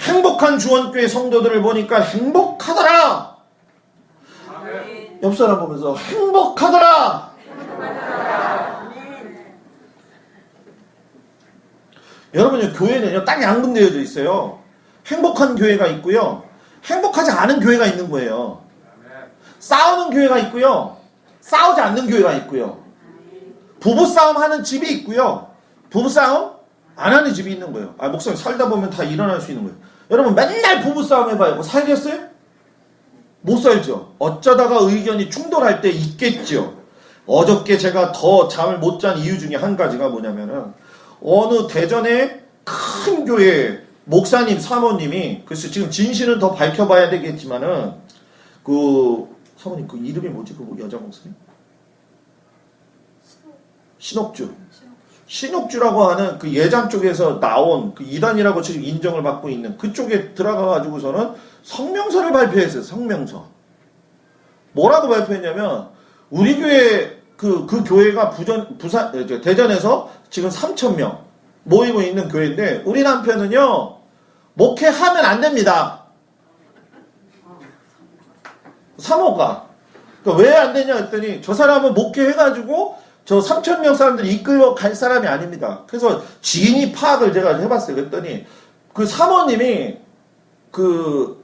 행복한 주원교회 성도들을 보니까 행복하더라. 옆 사람 보면서 행복하더라. 여러분요 교회는요 딱 양분되어져 있어요. 행복한 교회가 있고요. 행복하지 않은 교회가 있는 거예요. 싸우는 교회가 있고요. 싸우지 않는 교회가 있고요. 부부싸움 하는 집이 있고요. 부부싸움 안 하는 집이 있는 거예요. 아 목사님 살다 보면 다 일어날 수 있는 거예요. 여러분 맨날 부부싸움 해봐요. 뭐 살겠어요? 못 살죠. 어쩌다가 의견이 충돌할 때 있겠죠. 어저께 제가 더 잠을 못 잔 이유 중에 한 가지가 뭐냐면은 어느 대전의 큰 교회 목사님 사모님이 글쎄 지금 진실은 더 밝혀봐야 되겠지만은 그 사모님 그 이름이 뭐지 그 여자 목사님? 신옥주라고 하는 그 예장 쪽에서 나온 그 이단이라고 지금 인정을 받고 있는 그쪽에 들어가 가지고서는 성명서를 발표했어요. 성명서. 뭐라고 발표했냐면 우리 교회 그 교회가 대전에서 지금 3,000명 모이고 있는 교회인데 우리 남편은요 목회하면 안 됩니다. 사모가. 그러니까 왜 안 되냐 했더니 저 사람은 목회해가지고 저 3,000명 사람들이 이끌어 갈 사람이 아닙니다. 그래서 진위 파악을 제가 해봤어요. 그랬더니 그 사모님이 그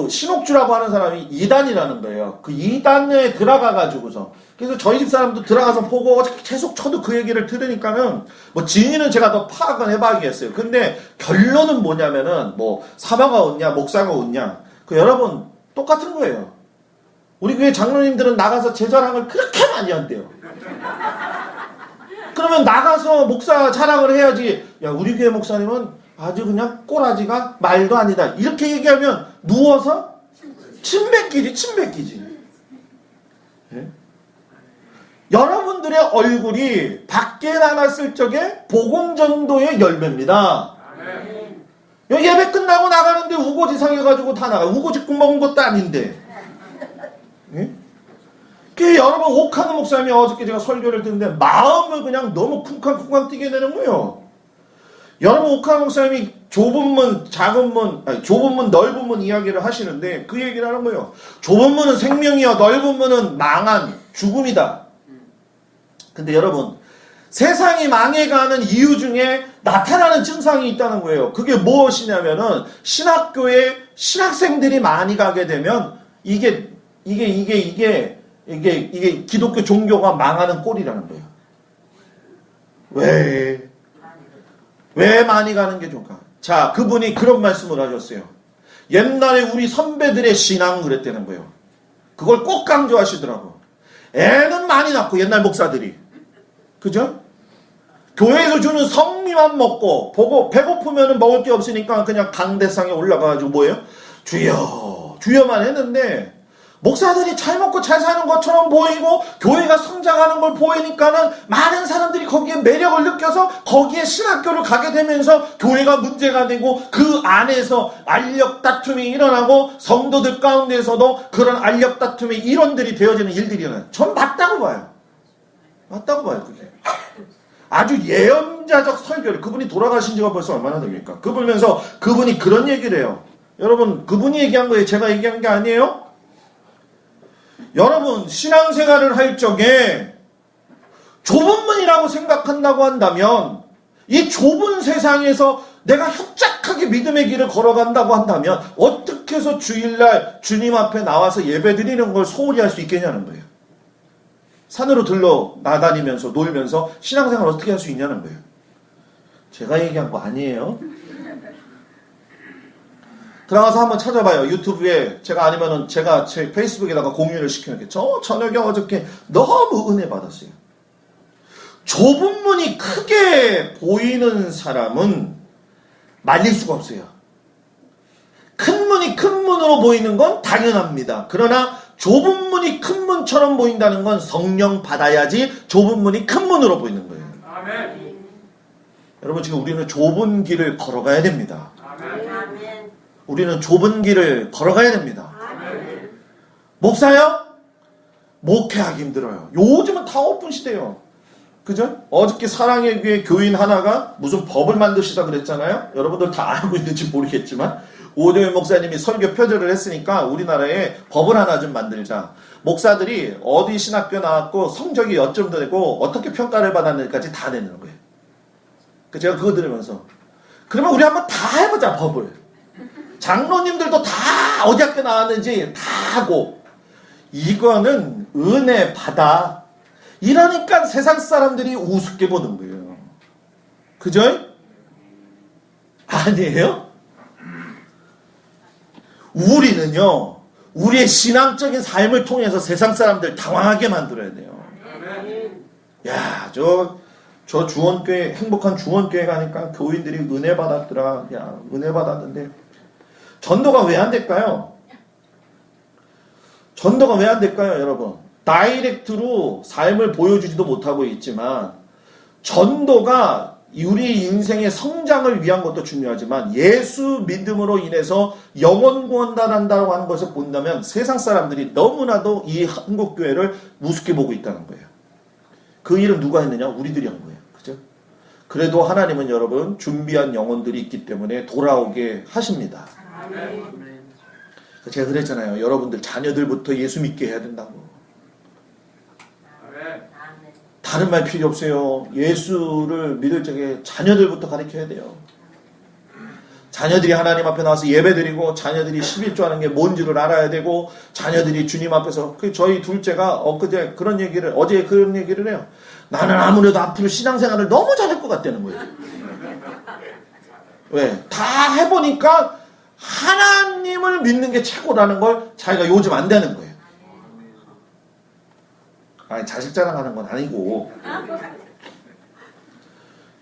신옥주라고 하는 사람이 이단이라는 거예요. 그 이단에 들어가가지고서. 그래서 저희 집 사람도 들어가서 보고 계속 저도 그 얘기를 들으니까는 뭐 진위는 제가 더 파악은 해봐야겠어요. 근데 결론은 뭐냐면은 뭐 사마가 웃냐 목사가 웃냐. 그 여러분 똑같은 거예요. 우리 교회 장로님들은 나가서 제 자랑을 그렇게 많이 한대요. 그러면 나가서 목사 자랑을 해야지. 야 우리 교회 목사님은 아주 그냥 꼬라지가 말도 아니다. 이렇게 얘기하면 누워서 침 뱉기지. 네? 여러분들의 얼굴이 밖에 나갔을 적에 복음전도의 열매입니다. 예배 끝나고 나가는데 우거지 상해가지고 다 나가. 우거지 국 먹은 것도 아닌데. 네? 여러분 옥하는 목사님이 어저께 제가 설교를 듣는데 마음을 그냥 너무 쿵쾅쿵쾅 뛰게 되는 거예요. 여러분 옥하는 목사님이 좁은 문, 작은 문, 좁은 문, 넓은 문 이야기를 하시는데 그 얘기를 하는 거예요. 좁은 문은 생명이요, 넓은 문은 망한 죽음이다. 근데 여러분 세상이 망해가는 이유 중에 나타나는 증상이 있다는 거예요. 그게 무엇이냐면은 신학교에 신학생들이 많이 가게 되면 이게 기독교 종교가 망하는 꼴이라는 거예요. 왜 많이 가는 게 좋을까? 자, 그분이 그런 말씀을 하셨어요. 옛날에 우리 선배들의 신앙 그랬다는 거예요. 그걸 꼭 강조하시더라고. 애는 많이 낳고 옛날 목사들이. 그죠? 교회에서 주는 성미만 먹고 보고 배고프면 먹을 게 없으니까 그냥 강대상에 올라가가지고 뭐예요? 주여만 했는데 목사들이 잘 먹고 잘 사는 것처럼 보이고 교회가 성장하는 걸 보이니까는 많은 사람들이 거기에 매력을 느껴서 거기에 신학교를 가게 되면서 교회가 문제가 되고 그 안에서 알력 다툼이 일어나고 성도들 가운데서도 그런 알력 다툼의 일원들이 되어지는 일들이 일어나요. 전 맞다고 봐요. 그게. 아주 예언자적 설교를 그분이 돌아가신 지가 벌써 얼마나 됩니까? 그분이 그런 얘기를 해요. 여러분 그분이 얘기한 거예요. 제가 얘기한 게 아니에요. 여러분 신앙생활을 할 적에 좁은 문이라고 생각한다고 한다면 이 좁은 세상에서 내가 협착하게 믿음의 길을 걸어간다고 한다면 어떻게 해서 주일날 주님 앞에 나와서 예배드리는 걸 소홀히 할 수 있겠냐는 거예요. 산으로 나다니면서 놀면서 신앙생활 어떻게 할 수 있냐는 거예요. 제가 얘기한 거 아니에요. 들어가서 한번 찾아봐요. 유튜브에 아니면은 제가 제 페이스북에다가 공유를 시켜놓을게요. 저 저녁에 어저께 너무 은혜 받았어요. 좁은 문이 크게 보이는 사람은 말릴 수가 없어요. 큰 문이 큰 문으로 보이는 건 당연합니다. 그러나 좁은 문이 큰 문처럼 보인다는 건 성령 받아야지 좁은 문이 큰 문으로 보이는 거예요. 아멘. 여러분 지금 우리는 좁은 길을 걸어가야 됩니다. 아멘. 우리는 좁은 길을 걸어가야 됩니다. 아멘. 목사요? 목회하기 힘들어요. 요즘은 다 오픈 시대예요. 그죠? 어저께 사랑의 교회 교인 하나가 무슨 법을 만드시다 그랬잖아요. 여러분들 다 알고 있는지 모르겠지만 오대회 목사님이 설교 표절을 했으니까 우리나라에 법을 하나 좀 만들자. 목사들이 어디 신학교 나왔고 성적이 몇 점 되고 어떻게 평가를 받았는지까지 다 내는 거예요. 제가 그거 들으면서 그러면 우리 한번 다 해보자 법을. 장로님들도 다 어디 학교 나왔는지 다 하고 이거는 은혜 받아. 이러니까 세상 사람들이 우습게 보는 거예요. 그죠? 아니에요? 우리는요, 우리의 신앙적인 삶을 통해서 세상 사람들 당황하게 만들어야 돼요. 야, 저 주원교회, 행복한 주원교회 가니까 교인들이 은혜 받았더라. 야, 은혜 받았는데. 전도가 왜 안 될까요? 전도가 왜 안 될까요, 여러분? 다이렉트로 삶을 보여주지도 못하고 있지만, 전도가 우리 인생의 성장을 위한 것도 중요하지만, 예수 믿음으로 인해서 영혼 구원단한다고 하는 것을 본다면, 세상 사람들이 너무나도 이 한국교회를 우습게 보고 있다는 거예요. 그 일은 누가 했느냐? 우리들이 한 거예요. 그죠? 그래도 하나님은 여러분, 준비한 영혼들이 있기 때문에 돌아오게 하십니다. 아멘. 제가 그랬잖아요. 여러분들 자녀들부터 예수 믿게 해야 된다고. 다른 말 필요 없어요. 예수를 믿을 적에 자녀들부터 가르쳐야 돼요. 자녀들이 하나님 앞에 나와서 예배드리고 자녀들이 11조 하는 게 뭔지를 알아야 되고 자녀들이 주님 앞에서 저희 둘째가 어제 그런 얘기를 해요. 나는 아무래도 앞으로 신앙생활을 너무 잘할 것 같다는 거예요. 왜? 다 해보니까 하나님을 믿는 게 최고라는 걸 자기가 요즘 안 되는 거예요. 아니, 자식 자랑하는 건 아니고.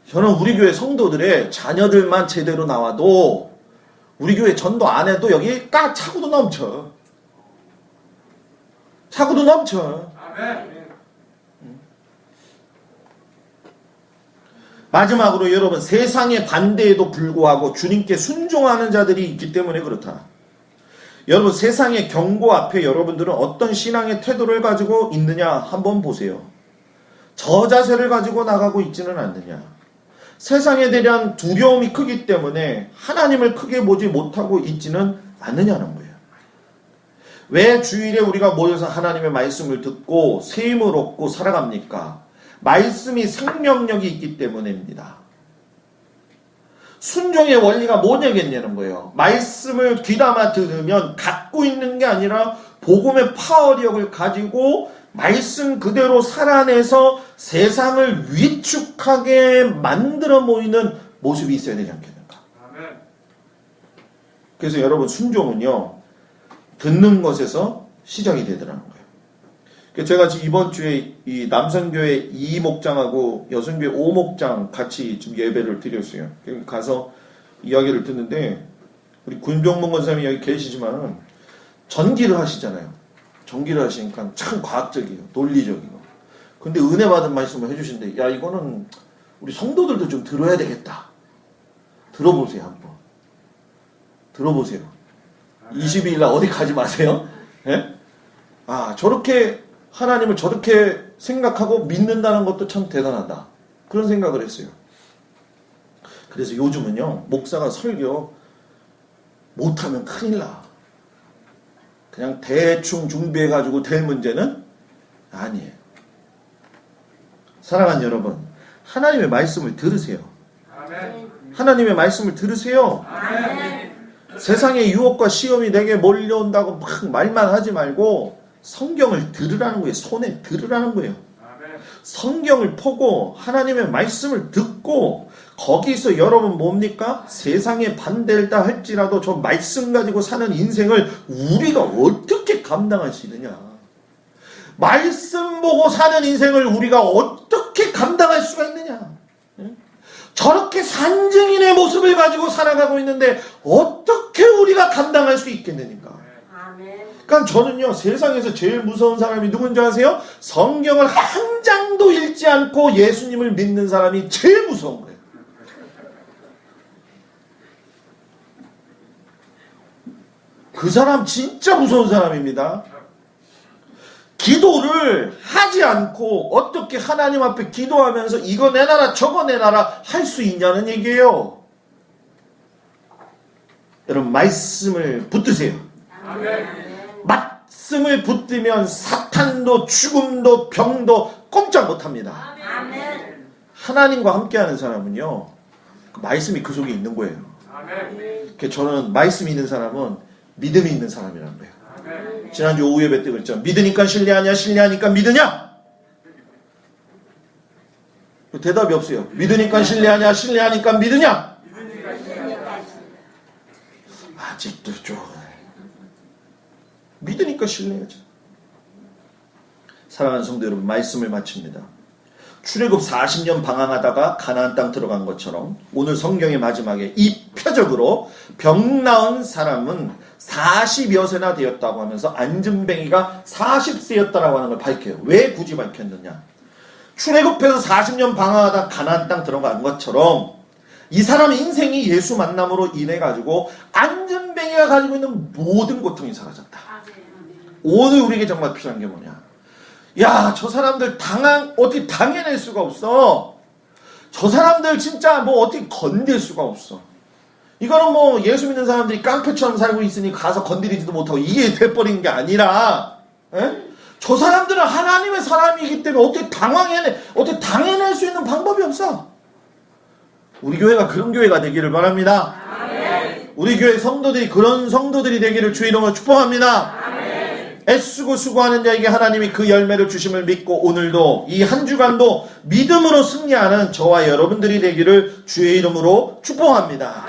저는 우리 교회 성도들의 자녀들만 제대로 나와도 우리 교회 전도 안 해도 여기 차고도 넘쳐. 차고도 넘쳐. 마지막으로 여러분, 세상의 반대에도 불구하고 주님께 순종하는 자들이 있기 때문에 그렇다. 여러분, 세상의 경고 앞에 여러분들은 어떤 신앙의 태도를 가지고 있느냐 한번 보세요. 저 자세를 가지고 나가고 있지는 않느냐. 세상에 대한 두려움이 크기 때문에 하나님을 크게 보지 못하고 있지는 않느냐는 거예요. 왜 주일에 우리가 모여서 하나님의 말씀을 듣고 세임을 얻고 살아갑니까? 말씀이 생명력이 있기 때문입니다. 순종의 원리가 뭐냐겠냐는 거예요. 말씀을 귀담아 들으면 갖고 있는 게 아니라 복음의 파워력을 가지고 말씀 그대로 살아내서 세상을 위축하게 만들어 모이는 모습이 있어야 되지 않겠는가. 그래서 여러분, 순종은요, 듣는 것에서 시작이 되더라는 거예요. 제가 지금 이번 주에 이 남성교회 2목장하고 여성교회 5목장 같이 좀 예배를 드렸어요. 가서 이야기를 듣는데, 우리 군종문 권사님이 여기 계시지만 전기를 하시잖아요. 전기를 하시니까 참 과학적이에요. 논리적이고. 근데 은혜 받은 말씀을 해주신데, 야, 이거는 우리 성도들도 좀 들어야 되겠다. 들어보세요, 한번. 들어보세요. 22일 날 어디 가지 마세요. 예? 아, 저렇게 하나님을 저렇게 생각하고 믿는다는 것도 참 대단하다. 그런 생각을 했어요. 그래서 요즘은요, 목사가 설교 못하면 큰일 나. 그냥 대충 준비해가지고 될 문제는 아니에요. 사랑하는 여러분, 하나님의 말씀을 들으세요. 하나님의 말씀을 들으세요. 세상의 유혹과 시험이 내게 몰려온다고 막 말만 하지 말고 성경을 들으라는 거예요. 손에 들으라는 거예요. 성경을 보고 하나님의 말씀을 듣고 거기서 여러분 뭡니까? 세상에 반대다 할지라도 저 말씀 가지고 사는 인생을 우리가 어떻게 감당할 수 있느냐. 말씀 보고 사는 인생을 우리가 어떻게 감당할 수가 있느냐. 저렇게 산증인의 모습을 가지고 살아가고 있는데 어떻게 우리가 감당할 수 있겠느니까. 그러니까 저는요, 세상에서 제일 무서운 사람이 누군지 아세요? 성경을 한 장도 읽지 않고 예수님을 믿는 사람이 제일 무서운 거예요. 그 사람 진짜 무서운 사람입니다. 기도를 하지 않고 어떻게 하나님 앞에 기도하면서 이거 내놔라 저거 내놔라 할 수 있냐는 얘기예요. 여러분, 말씀을 붙드세요. 아멘. 말씀을 붙들면 사탄도 죽음도 병도 꼼짝 못합니다. 아멘. 하나님과 함께하는 사람은요, 그 말씀이 그 속에 있는 거예요. 아멘. 저는 말씀이 있는 사람은 믿음이 있는 사람이라는 거예요. 아멘. 지난주 오후 예배 때 그랬죠. 믿으니까 신뢰하냐, 신뢰하니까 믿으냐? 대답이 없어요. 믿으니까 신뢰하냐, 신뢰하니까 믿으냐? 아직도 좀 믿으니까 신뢰하죠. 사랑하는 성도 여러분, 말씀을 마칩니다. 출애굽 40년 방황하다가 가나안 땅 들어간 것처럼 오늘 성경의 마지막에 입표적으로 병 나은 사람은 40여 세나 되었다고 하면서 안진뱅이가 40세였다라고 하는 걸 밝혀요. 왜 굳이 밝혔느냐? 출애굽해서 40년 방황하다 가나안 땅 들어간 것처럼 이 사람의 인생이 예수 만남으로 인해 가지고 안진뱅이가 가지고 있는 모든 고통이 사라졌다. 오늘 우리에게 정말 필요한 게 뭐냐? 야, 저 사람들 어떻게 당해낼 수가 없어. 저 사람들 진짜 뭐 어떻게 건들 수가 없어. 이거는 뭐 예수 믿는 사람들이 깡패처럼 살고 있으니 가서 건드리지도 못하고 이게 돼버린 게 아니라, 저 사람들은 하나님의 사람이기 때문에 어떻게 당해낼 수 있는 방법이 없어. 우리 교회가 그런 교회가 되기를 바랍니다. 우리 교회 성도들이 그런 성도들이 되기를 주의 이름으로 축복합니다. 애쓰고 수고하는 자에게 하나님이 그 열매를 주심을 믿고 오늘도 이 한 주간도 믿음으로 승리하는 저와 여러분들이 되기를 주의 이름으로 축복합니다.